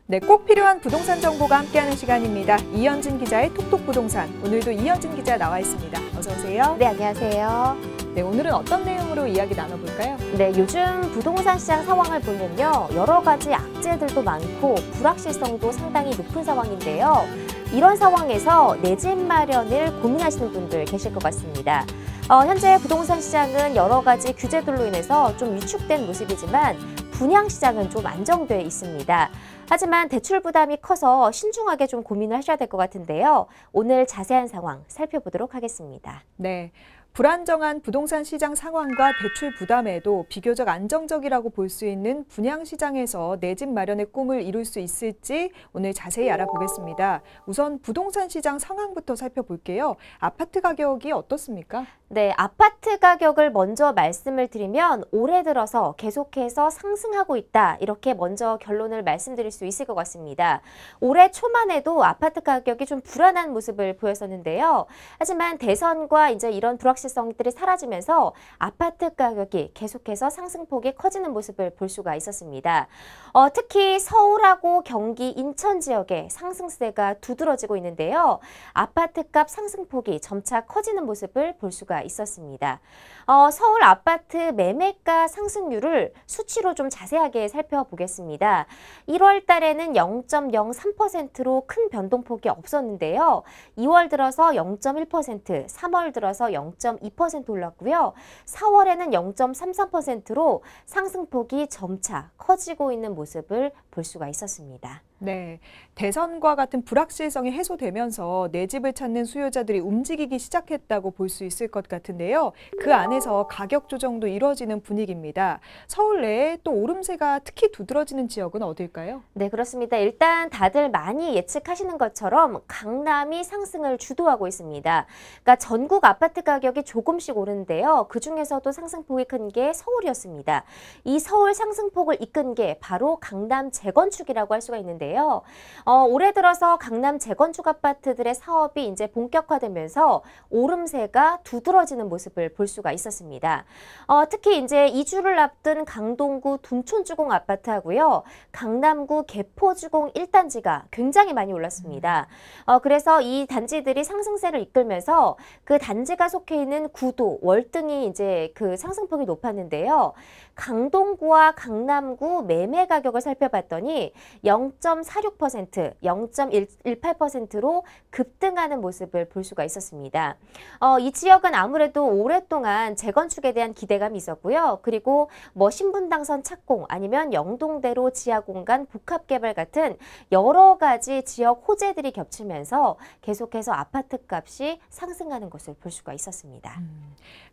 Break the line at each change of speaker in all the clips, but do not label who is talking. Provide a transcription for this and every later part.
네, 꼭 필요한 부동산 정보가 함께하는 시간입니다. 이현진 기자의 톡톡부동산. 오늘도 이현진 기자 나와 있습니다. 어서 오세요.
네, 안녕하세요.
네, 오늘은 어떤 내용으로 이야기 나눠볼까요?
네, 요즘 부동산 시장 상황을 보면요. 여러 가지 악재들도 많고 불확실성도 상당히 높은 상황인데요. 이런 상황에서 내 집 마련을 고민하시는 분들 계실 것 같습니다. 현재 부동산 시장은 여러 가지 규제들로 인해서 좀 위축된 모습이지만 분양 시장은 좀 안정돼 있습니다. 하지만 대출 부담이 커서 신중하게 좀 고민을 하셔야 될 것 같은데요. 오늘 자세한 상황 살펴보도록 하겠습니다.
네. 불안정한 부동산 시장 상황과 대출 부담에도 비교적 안정적이라고 볼 수 있는 분양 시장에서 내 집 마련의 꿈을 이룰 수 있을지 오늘 자세히 알아보겠습니다. 우선 부동산 시장 상황부터 살펴볼게요. 아파트 가격이 어떻습니까?
네, 아파트 가격을 먼저 말씀을 드리면 올해 들어서 계속해서 상승하고 있다. 이렇게 먼저 결론을 말씀드릴 수 있을 것 같습니다. 올해 초만 해도 아파트 가격이 좀 불안한 모습을 보였었는데요. 하지만 대선과 이제 이런 불확실성들이 사라지면서 아파트 가격이 계속해서 상승폭이 커지는 모습을 볼 수가 있었습니다. 특히 서울하고 경기, 인천 지역에 상승세가 두드러지고 있는데요. 아파트값 상승폭이 점차 커지는 모습을 볼 수가 있었습니다. 서울 아파트 매매가 상승률을 수치로 좀 자세하게 살펴보겠습니다. 1월 달에는 0.03%로 큰 변동폭이 없었는데요. 2월 들어서 0.1%, 3월 들어서 0.2% 올랐고요. 4월에는 0.33%로 상승폭이 점차 커지고 있는 모습을 볼 수가 있었습니다.
네, 대선과 같은 불확실성이 해소되면서 내 집을 찾는 수요자들이 움직이기 시작했다고 볼 수 있을 것 같은데요. 그 안에서 가격 조정도 이루어지는 분위기입니다. 서울 내에 또 오름세가 특히 두드러지는 지역은 어딜까요?
네, 그렇습니다. 일단 다들 많이 예측하시는 것처럼 강남이 상승을 주도하고 있습니다. 그러니까 전국 아파트 가격이 조금씩 오르는데요. 그중에서도 상승폭이 큰 게 서울이었습니다. 이 서울 상승폭을 이끈 게 바로 강남 재건축이라고 할 수가 있는데요. 올해 들어서 강남 재건축 아파트들의 사업이 이제 본격화되면서 오름세가 두드러지는 모습을 볼 수가 있었습니다. 특히 이제 이주를 앞둔 강동구 둔촌주공 아파트하고요. 강남구 개포주공 1단지가 굉장히 많이 올랐습니다. 그래서 이 단지들이 상승세를 이끌면서 그 단지가 속해 있는 구도, 월등히 이제 그 상승폭이 높았는데요. 강동구와 강남구 매매 가격을 살펴봤더니 0.46%, 0.18%로 급등하는 모습을 볼 수가 있었습니다. 이 지역은 아무래도 오랫동안 재건축에 대한 기대감이 있었고요. 그리고 뭐 신분당선 착공 아니면 영동대로 지하공간 복합개발 같은 여러 가지 지역 호재들이 겹치면서 계속해서 아파트 값이 상승하는 것을 볼 수가 있었습니다.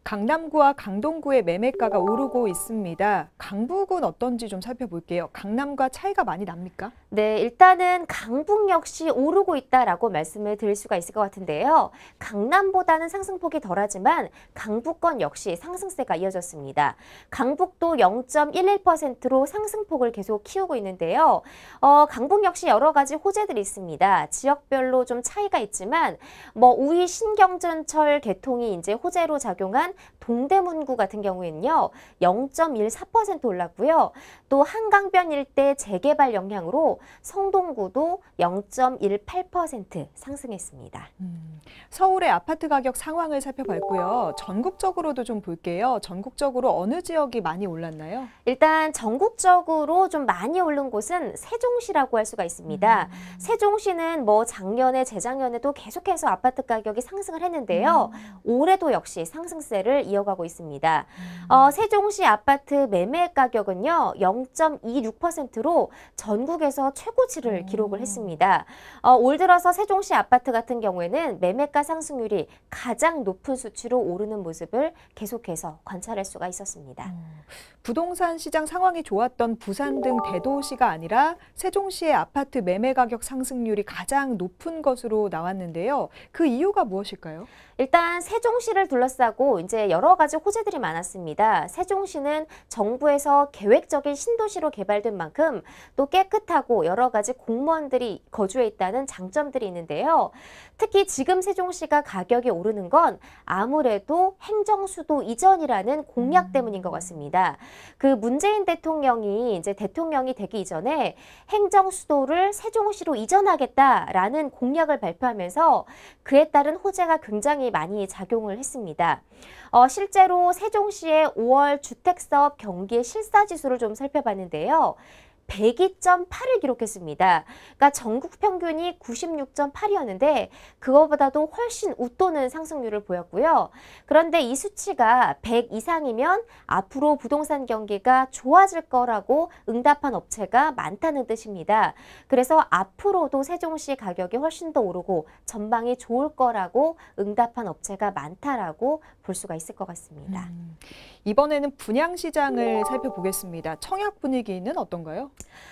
강남구와 강동구의 매매가가 오르고 있습니다. 강북은 어떤지 좀 살펴볼게요. 강남과 차이가 많이 납니까?
네, 일단은 강북 역시 오르고 있다라고 말씀을 드릴 수가 있을 것 같은데요. 강남보다는 상승폭이 덜하지만 강북권 역시 상승세가 이어졌습니다. 강북도 0.11%로 상승폭을 계속 키우고 있는데요. 강북 역시 여러 가지 호재들이 있습니다. 지역별로 좀 차이가 있지만 뭐 우이 신경전철 개통이 이제 호재로 작용한 동대문구 같은 경우에는요. 0.14% 올랐고요. 또 한강변 일대 재개발 영향으로 성동구도 0.18% 상승했습니다.
서울의 아파트 가격 상황을 살펴봤고요. 전국적으로도 좀 볼게요. 전국적으로 어느 지역이 많이 올랐나요?
일단 전국적으로 좀 많이 오른 곳은 세종시라고 할 수가 있습니다. 세종시는 뭐 작년에 재작년에도 계속해서 아파트 가격이 상승을 했는데요. 올해도 역시 상승세를 이어가고 있습니다. 세종시 아파트 매매 가격은요. 0.26%로 전국에서 최고치를 기록을 했습니다. 올 들어서 세종시 아파트 같은 경우에는 매매가 상승률이 가장 높은 수치로 오르는 모습을 계속해서 관찰할 수가 있었습니다.
부동산 시장 상황이 좋았던 부산 등 대도시가 아니라 세종시의 아파트 매매 가격 상승률이 가장 높은 것으로 나왔는데요. 그 이유가 무엇일까요?
일단 세종시를 둘러싸고 이제 여러 가지 호재들이 많았습니다. 세종시는 정부에서 계획적인 신도시로 개발된 만큼 또 깨끗하고 여러 가지 공무원들이 거주해 있다는 장점들이 있는데요. 특히 지금 세종시가 가격이 오르는 건 아무래도 행정수도 이전이라는 공약 때문인 것 같습니다. 그 문재인 대통령이 이제 대통령이 되기 이전에 행정수도를 세종시로 이전하겠다라는 공약을 발표하면서 그에 따른 호재가 굉장히 많이 작용을 했습니다. 실제로 세종시의 5월 주택사업 경기 실사지수를 좀 살펴봤는데요. 102.8을 기록했습니다. 그러니까 전국 평균이 96.8이었는데 그거보다도 훨씬 웃도는 상승률을 보였고요. 그런데 이 수치가 100 이상이면 앞으로 부동산 경기가 좋아질 거라고 응답한 업체가 많다는 뜻입니다. 그래서 앞으로도 세종시 가격이 훨씬 더 오르고 전망이 좋을 거라고 응답한 업체가 많다라고 볼 수가 있을 것 같습니다.
이번에는 분양시장을 살펴보겠습니다. 청약 분위기는 어떤가요?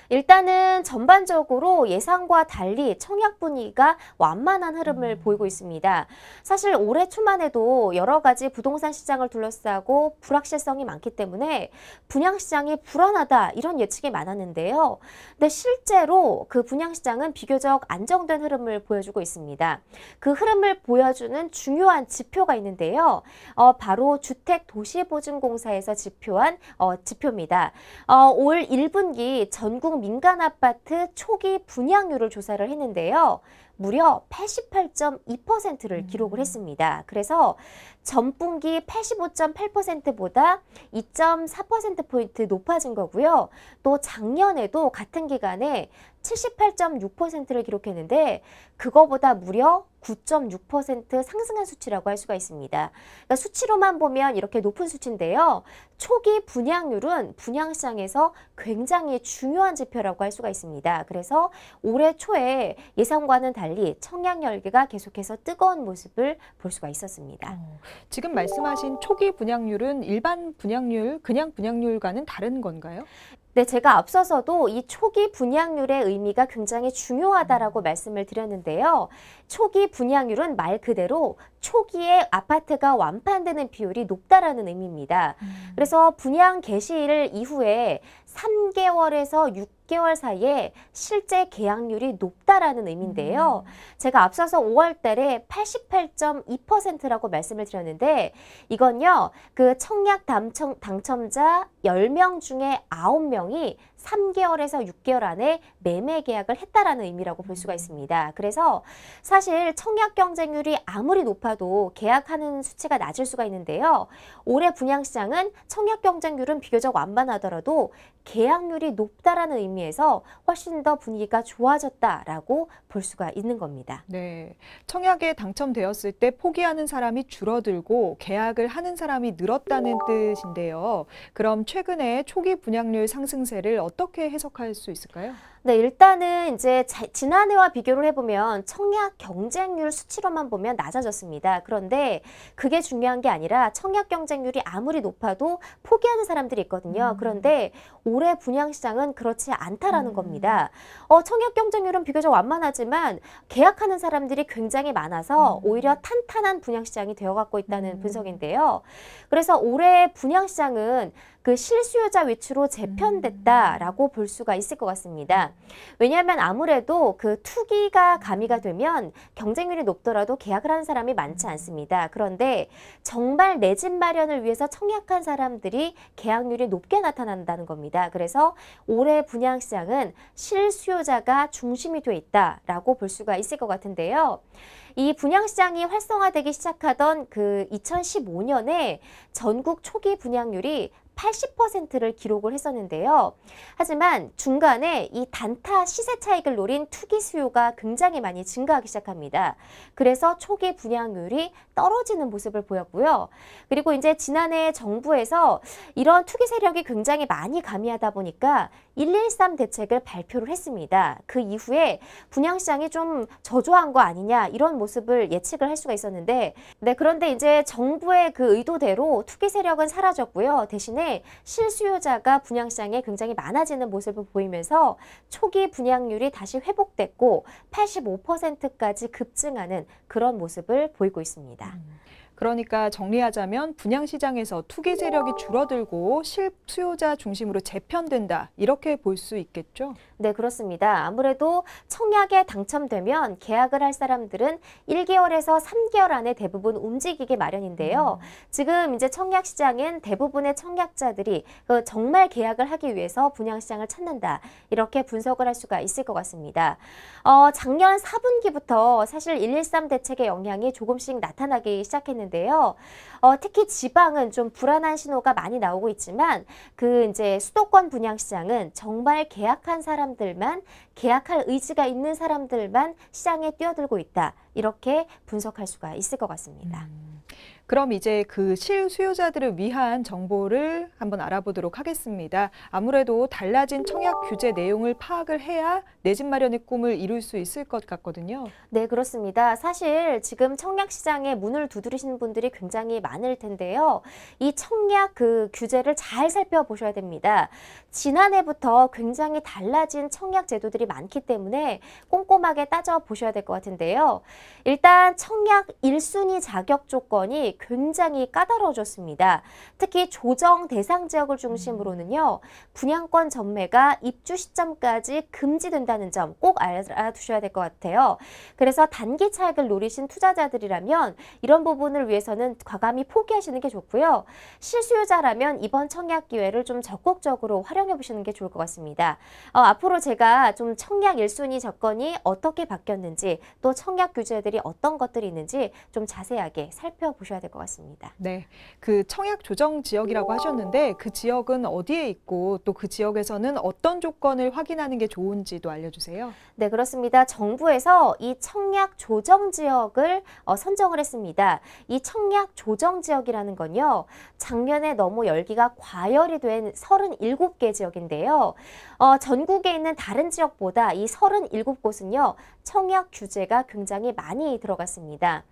일단은 전반적으로 예상과 달리 청약 분위기가 완만한 흐름을 보이고 있습니다. 사실 올해 초만 해도 여러 가지 부동산 시장을 둘러싸고 불확실성이 많기 때문에 분양시장이 불안하다 이런 예측이 많았는데요. 근데 실제로 그 분양시장은 비교적 안정된 흐름을 보여주고 있습니다. 그 흐름을 보여주는 중요한 지표가 있는데요. 바로 주택도시보증공사에서 지표한 지표입니다. 올 1분기 전국 민간 아파트 초기 분양률을 조사를 했는데요. 무려 88.2%를 기록을 했습니다. 그래서 전분기 85.8%보다 2.4%포인트 높아진 거고요. 또 작년에도 같은 기간에 78.6%를 기록했는데 그거보다 무려 9.6% 상승한 수치라고 할 수가 있습니다. 그러니까 수치로만 보면 이렇게 높은 수치인데요. 초기 분양률은 분양시장에서 굉장히 중요한 지표라고 할 수가 있습니다. 그래서 올해 초에 예상과는 달리 청약 열기가 계속해서 뜨거운 모습을 볼 수가 있었습니다.
지금 말씀하신 초기 분양률은 일반 분양률, 그냥 분양률과는 다른 건가요?
네, 제가 앞서서도 이 초기 분양률의 의미가 굉장히 중요하다라고 말씀을 드렸는데요. 초기 분양률은 말 그대로 초기에 아파트가 완판되는 비율이 높다라는 의미입니다. 그래서 분양 개시일 이후에 3개월에서 6개월 사이에 실제 계약률이 높다라는 의미인데요. 제가 앞서서 5월 달에 88.2%라고 말씀을 드렸는데 이건요. 그 청약 당첨자 10명 중에 9명이 3개월에서 6개월 안에 매매 계약을 했다라는 의미라고 볼 수가 있습니다. 그래서 사실 청약 경쟁률이 아무리 높아도 계약하는 수치가 낮을 수가 있는데요. 올해 분양시장은 청약 경쟁률은 비교적 완만하더라도 계약률이 높다라는 의미에서 훨씬 더 분위기가 좋아졌다라고 볼 수가 있는 겁니다.
네, 청약에 당첨되었을 때 포기하는 사람이 줄어들고 계약을 하는 사람이 늘었다는 뜻인데요. 그럼 최근에 초기 분양률 상승세를 어떻게 해석할 수 있을까요?
네, 일단은 이제 지난해와 비교를 해보면 청약 경쟁률 수치로만 보면 낮아졌습니다. 그런데 그게 중요한 게 아니라 청약 경쟁률이 아무리 높아도 포기하는 사람들이 있거든요. 그런데 올해 분양시장은 그렇지 않다라는 겁니다. 청약 경쟁률은 비교적 완만하지만 계약하는 사람들이 굉장히 많아서 오히려 탄탄한 분양시장이 되어가고 있다는 분석인데요. 그래서 올해 분양시장은 그 실수요자 위주로 재편됐다라고 볼 수가 있을 것 같습니다. 왜냐하면 아무래도 그 투기가 가미가 되면 경쟁률이 높더라도 계약을 하는 사람이 많지 않습니다. 그런데 정말 내 집 마련을 위해서 청약한 사람들이 계약률이 높게 나타난다는 겁니다. 그래서 올해 분양시장은 실수요자가 중심이 돼 있다라고 볼 수가 있을 것 같은데요. 이 분양시장이 활성화되기 시작하던 그 2015년에 전국 초기 분양률이 80%를 기록을 했었는데요. 하지만 중간에 이 단타 시세 차익을 노린 투기 수요가 굉장히 많이 증가하기 시작합니다. 그래서 초기 분양률이 떨어지는 모습을 보였고요. 그리고 이제 지난해 정부에서 이런 투기 세력이 굉장히 많이 가미하다 보니까 113 대책을 발표를 했습니다. 그 이후에 분양시장이 좀 저조한 거 아니냐 이런 모습을 예측을 할 수가 있었는데 그런데 이제 정부의 그 의도대로 투기 세력은 사라졌고요. 대신에 실수요자가 분양시장에 굉장히 많아지는 모습을 보이면서 초기 분양률이 다시 회복됐고 85%까지 급증하는 그런 모습을 보이고 있습니다.
그러니까 정리하자면 분양시장에서 투기 세력이 줄어들고 실수요자 중심으로 재편된다. 이렇게 볼 수 있겠죠?
네, 그렇습니다. 아무래도 청약에 당첨되면 계약을 할 사람들은 1개월에서 3개월 안에 대부분 움직이기 마련인데요. 지금 이제 청약 시장은 대부분의 청약자들이 정말 계약을 하기 위해서 분양시장을 찾는다. 이렇게 분석을 할 수가 있을 것 같습니다. 작년 4분기부터 사실 113 대책의 영향이 조금씩 나타나기 시작했는데요. 특히 지방은 좀 불안한 신호가 많이 나오고 있지만 이제 수도권 분양시장은 정말 계약한 사람들만 계약할 의지가 있는 사람들만 시장에 뛰어들고 있다. 이렇게 분석할 수가 있을 것 같습니다.
그럼 이제 그 실수요자들을 위한 정보를 한번 알아보도록 하겠습니다. 아무래도 달라진 청약 규제 내용을 파악을 해야 내 집 마련의 꿈을 이룰 수 있을 것 같거든요.
네, 그렇습니다. 사실 지금 청약 시장에 문을 두드리시는 분들이 굉장히 많을 텐데요. 이 청약 규제를 잘 살펴보셔야 됩니다. 지난해부터 굉장히 달라진 청약 제도들이 많기 때문에 꼼꼼하게 따져보셔야 될 것 같은데요. 일단 청약 1순위 자격 조건이 굉장히 까다로워졌습니다. 특히 조정 대상 지역을 중심으로는요. 분양권 전매가 입주 시점까지 금지된다는 점 꼭 알아두셔야 될 것 같아요. 그래서 단기 차익을 노리신 투자자들이라면 이런 부분을 위해서는 과감히 포기하시는 게 좋고요. 실수요자라면 이번 청약 기회를 좀 적극적으로 활용해 보시는 게 좋을 것 같습니다. 앞으로 제가 좀 청약 1순위 조건이 어떻게 바뀌었는지 또 청약 규제들이 어떤 것들이 있는지 좀 자세하게 살펴보셔야 될 것 같습니다.
네, 그 청약 조정 지역이라고 하셨는데 그 지역은 어디에 있고 또 그 지역에서는 어떤 조건을 확인하는 게 좋은지도 알려주세요.
네, 그렇습니다. 정부에서 이 청약 조정 지역을 선정을 했습니다. 이 청약 조정 지역이라는 건요. 작년에 너무 열기가 과열이 된 37개 지역인데요. 전국에 있는 다른 지역보다 이 37곳은요. 청약 규제가 굉장히 많이 들어갔습니다.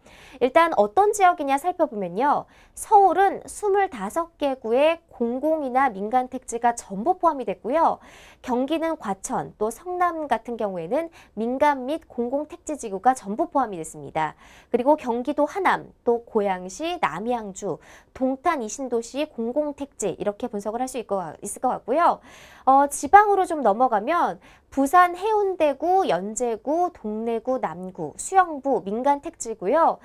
일단 어떤 지역이냐 살펴보면요. 서울은 25개 구의 공공이나 민간 택지가 전부 포함이 됐고요. 경기는 과천, 또 성남 같은 경우에는 민간 및 공공 택지지구가 전부 포함이 됐습니다. 그리고 경기도 하남, 또 고양시, 남양주, 동탄 이 신도시 공공 택지 이렇게 분석을 할 수 있을 것 같고요. 지방으로 좀 넘어가면 부산 해운대구, 연제구, 동래구, 남구, 수영부 민간 택지고요.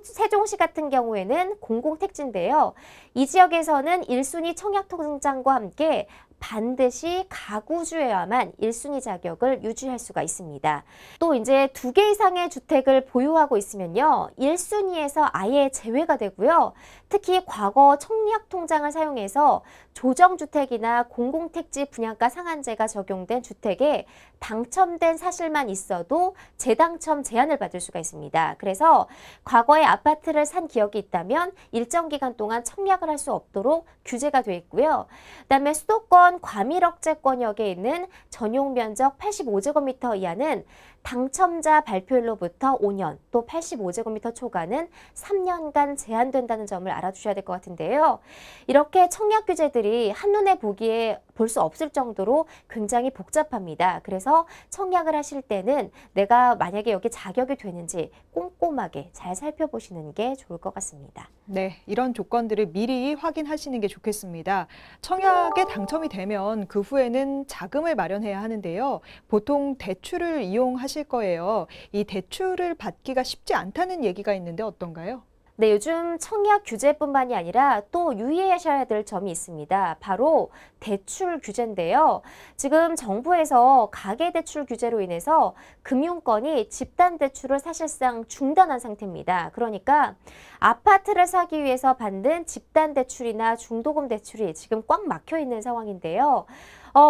세종시 같은 경우에는 공공 택지인데요. 이 지역에서는 1순위 청약통장과 함께 반드시 가구주여야만 1순위 자격을 유지할 수가 있습니다. 또 이제 2개 이상의 주택을 보유하고 있으면요. 1순위에서 아예 제외가 되고요. 특히 과거 청약통장을 사용해서 조정주택이나 공공택지 분양가 상한제가 적용된 주택에 당첨된 사실만 있어도 재당첨 제한을 받을 수가 있습니다. 그래서 과거에 아파트를 산 기억이 있다면 일정 기간 동안 청약을 할 수 없도록 규제가 되어 있고요. 그다음에 수도권 과밀억제권역에 있는 전용 면적 85제곱미터 이하는 당첨자 발표일로부터 5년, 또 85제곱미터 초과는 3년간 제한된다는 점을 알아두셔야 될 것 같은데요. 이렇게 청약 규제들이 한눈에 볼 수 없을 정도로 굉장히 복잡합니다. 그래서 청약을 하실 때는 내가 만약에 여기 자격이 되는지 꼼꼼하게 잘 살펴보시는 게 좋을 것 같습니다.
네, 이런 조건들을 미리 확인하시는 게 좋겠습니다. 청약에 당첨이 되면 그 후에는 자금을 마련해야 하는데요. 보통 대출을 이용하실 거예요. 이 대출을 받기가 쉽지 않다는 얘기가 있는데 어떤가요?
네, 요즘 청약 규제뿐만이 아니라 또 유의하셔야 될 점이 있습니다. 바로 대출 규제인데요. 지금 정부에서 가계대출 규제로 인해서 금융권이 집단대출을 사실상 중단한 상태입니다. 그러니까 아파트를 사기 위해서 받는 집단대출이나 중도금 대출이 지금 꽉 막혀 있는 상황인데요.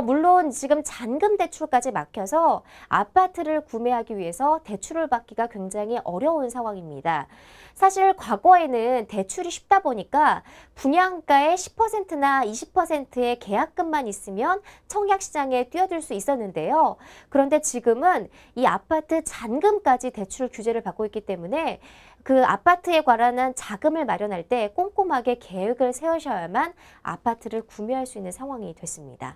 물론 지금 잔금 대출까지 막혀서 아파트를 구매하기 위해서 대출을 받기가 굉장히 어려운 상황입니다. 사실 과거에는 대출이 쉽다 보니까 분양가의 10%나 20%의 계약금만 있으면 청약시장에 뛰어들 수 있었는데요. 그런데 지금은 이 아파트 잔금까지 대출 규제를 받고 있기 때문에 그 아파트에 관한 자금을 마련할 때 꼼꼼하게 계획을 세우셔야만 아파트를 구매할 수 있는 상황이 됐습니다.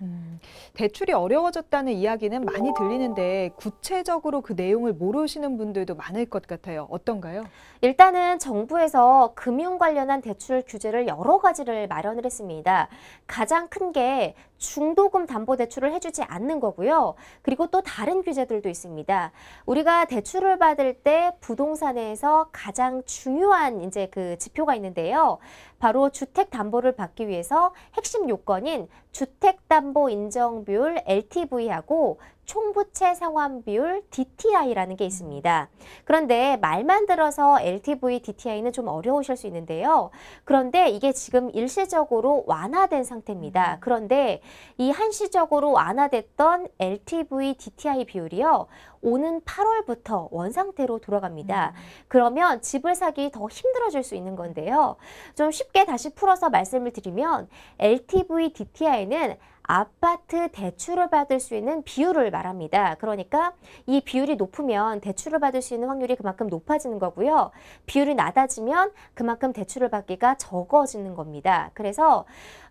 대출이 어려워졌다는 이야기는 많이 들리는데 구체적으로 그 내용을 모르시는 분들도 많을 것 같아요. 어떤가요?
일단은 정부에서 금융 관련한 대출 규제를 여러 가지를 마련을 했습니다. 가장 큰 게 중도금 담보 대출을 해주지 않는 거고요. 그리고 또 다른 규제들도 있습니다. 우리가 대출을 받을 때 부동산에서 가장 중요한 이제 그 지표가 있는데요. 바로 주택담보를 받기 위해서 핵심 요건인 주택담보 인정 비율 LTV하고 총부채 상환 비율 DTI라는 게 있습니다. 그런데 말만 들어서 LTV, DTI는 좀 어려우실 수 있는데요. 그런데 이게 지금 일시적으로 완화된 상태입니다. 그런데 이 한시적으로 완화됐던 LTV, DTI 비율이요. 오는 8월부터 원상태로 돌아갑니다. 그러면 집을 사기 더 힘들어질 수 있는 건데요. 좀 쉽게 다시 풀어서 말씀을 드리면 LTV, DTI는 아파트 대출을 받을 수 있는 비율을 말합니다. 그러니까 이 비율이 높으면 대출을 받을 수 있는 확률이 그만큼 높아지는 거고요. 비율이 낮아지면 그만큼 대출을 받기가 적어지는 겁니다. 그래서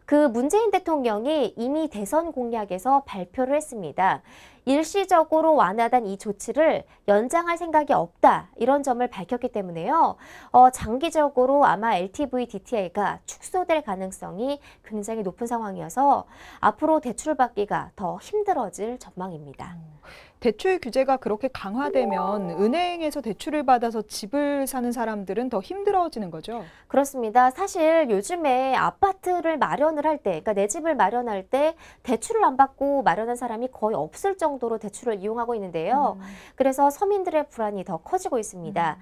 그 문재인 대통령이 이미 대선 공약에서 발표를 했습니다. 일시적으로 완화된 이 조치를 연장할 생각이 없다. 이런 점을 밝혔기 때문에요. 장기적으로 아마 LTV, DTI가 축소될 가능성이 굉장히 높은 상황이어서 앞으로 대출 받기가 더 힘들어질 전망입니다.
대출 규제가 그렇게 강화되면 은행에서 대출을 받아서 집을 사는 사람들은 더 힘들어지는 거죠?
그렇습니다. 사실 요즘에 아파트를 마련을 할 때, 그러니까 내 집을 마련할 때 대출을 안 받고 마련한 사람이 거의 없을 정도로 대출을 이용하고 있는데요. 그래서 서민들의 불안이 더 커지고 있습니다.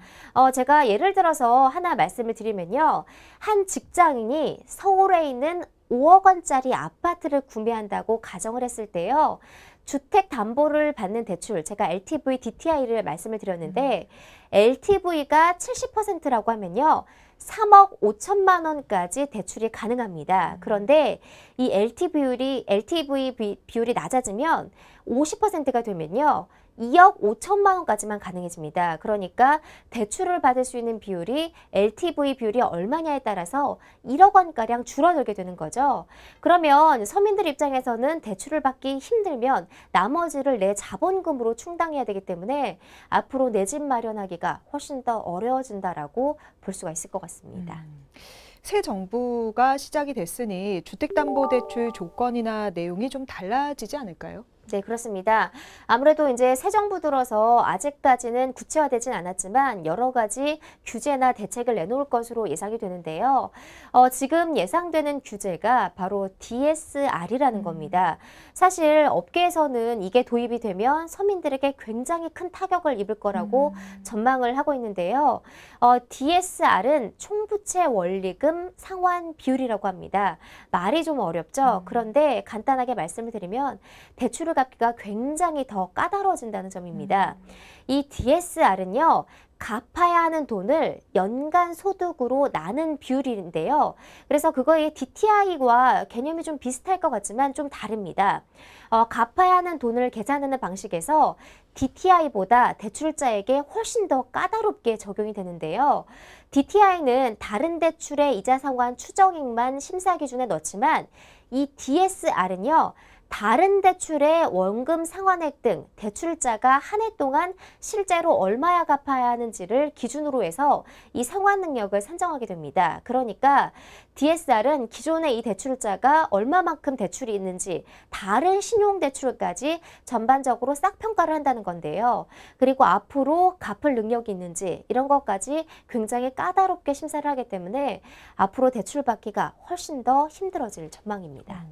제가 예를 들어서 하나 말씀을 드리면요. 한 직장인이 서울에 있는 5억 원짜리 아파트를 구매한다고 가정을 했을 때요. 주택담보를 받는 대출, 제가 LTV, DTI를 말씀을 드렸는데 LTV가 70%라고 하면요. 3억 5천만 원까지 대출이 가능합니다. 그런데 이 LTV 비율이 낮아지면 50%가 되면요. 2억 5천만 원까지만 가능해집니다. 그러니까 대출을 받을 수 있는 비율이 LTV 비율이 얼마냐에 따라서 1억 원가량 줄어들게 되는 거죠. 그러면 서민들 입장에서는 대출을 받기 힘들면 나머지를 내 자본금으로 충당해야 되기 때문에 앞으로 내 집 마련하기가 훨씬 더 어려워진다라고 볼 수가 있을 것 같습니다.
새 정부가 시작이 됐으니 주택담보대출 조건이나 내용이 좀 달라지지 않을까요?
네, 그렇습니다. 아무래도 이제 새 정부 들어서 아직까지는 구체화되진 않았지만 여러 가지 규제나 대책을 내놓을 것으로 예상이 되는데요. 지금 예상되는 규제가 바로 DSR이라는 겁니다. 사실 업계에서는 이게 도입이 되면 서민들에게 굉장히 큰 타격을 입을 거라고 전망을 하고 있는데요. DSR은 총부채 원리금 상환 비율이라고 합니다. 말이 좀 어렵죠. 그런데 간단하게 말씀을 드리면 대출을 갚기가 굉장히 더 까다로워진다는 점입니다. 이 DSR은요. 갚아야 하는 돈을 연간 소득으로 나눈 비율인데요. 그래서 그거의 DTI와 개념이 좀 비슷할 것 같지만 좀 다릅니다. 갚아야 하는 돈을 계산하는 방식에서 DTI보다 대출자에게 훨씬 더 까다롭게 적용이 되는데요. DTI는 다른 대출의 이자 상환 추정액만 심사 기준에 넣지만 이 DSR은요. 다른 대출의 원금 상환액 등 대출자가 한 해 동안 실제로 얼마야 갚아야 하는지를 기준으로 해서 이 상환 능력을 산정하게 됩니다. 그러니까 DSR은 기존의 이 대출자가 얼마만큼 대출이 있는지 다른 신용대출까지 전반적으로 싹 평가를 한다는 건데요. 그리고 앞으로 갚을 능력이 있는지 이런 것까지 굉장히 까다롭게 심사를 하기 때문에 앞으로 대출 받기가 훨씬 더 힘들어질 전망입니다.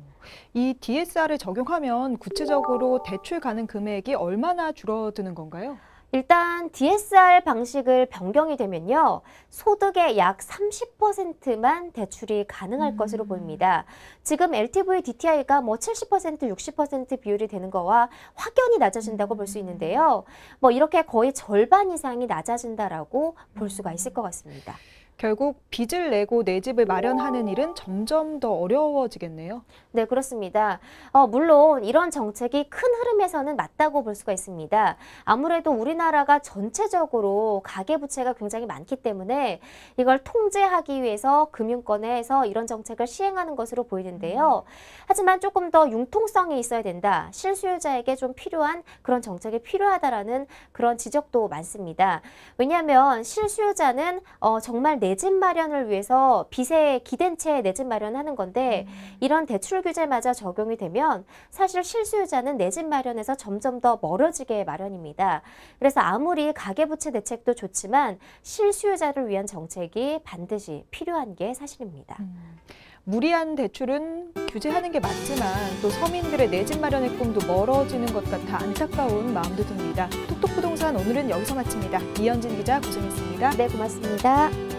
이 DSR을 적용하면 구체적으로 대출 가능 금액이 얼마나 줄어드는 건가요?
일단 DSR 방식을 변경이 되면요. 소득의 약 30%만 대출이 가능할 것으로 보입니다. 지금 LTV DTI가 뭐 70%, 60% 비율이 되는 거와 확연히 낮아진다고 볼 수 있는데요. 뭐 이렇게 거의 절반 이상이 낮아진다라고 볼 수가 있을 것 같습니다.
결국 빚을 내고 내 집을 마련하는 일은 점점 더 어려워지겠네요.
네, 그렇습니다. 물론 이런 정책이 큰 흐름에서는 맞다고 볼 수가 있습니다. 아무래도 우리나라가 전체적으로 가계부채가 굉장히 많기 때문에 이걸 통제하기 위해서 금융권에서 이런 정책을 시행하는 것으로 보이는데요. 하지만 조금 더 융통성이 있어야 된다. 실수요자에게 좀 필요한 그런 정책이 필요하다라는 그런 지적도 많습니다. 왜냐하면 실수요자는 정말 내 집 마련을 위해서 빚에 기댄 채 내 집 마련하는 건데 이런 대출 규제마저 적용이 되면 사실 실수요자는 내 집 마련에서 점점 더 멀어지게 마련입니다. 그래서 아무리 가계부채 대책도 좋지만 실수요자를 위한 정책이 반드시 필요한 게 사실입니다.
무리한 대출은 규제하는 게 맞지만 또 서민들의 내 집 마련의 꿈도 멀어지는 것 같아 안타까운 마음도 듭니다. 톡톡부동산 오늘은 여기서 마칩니다. 이현진 기자 고생했습니다.
네, 고맙습니다.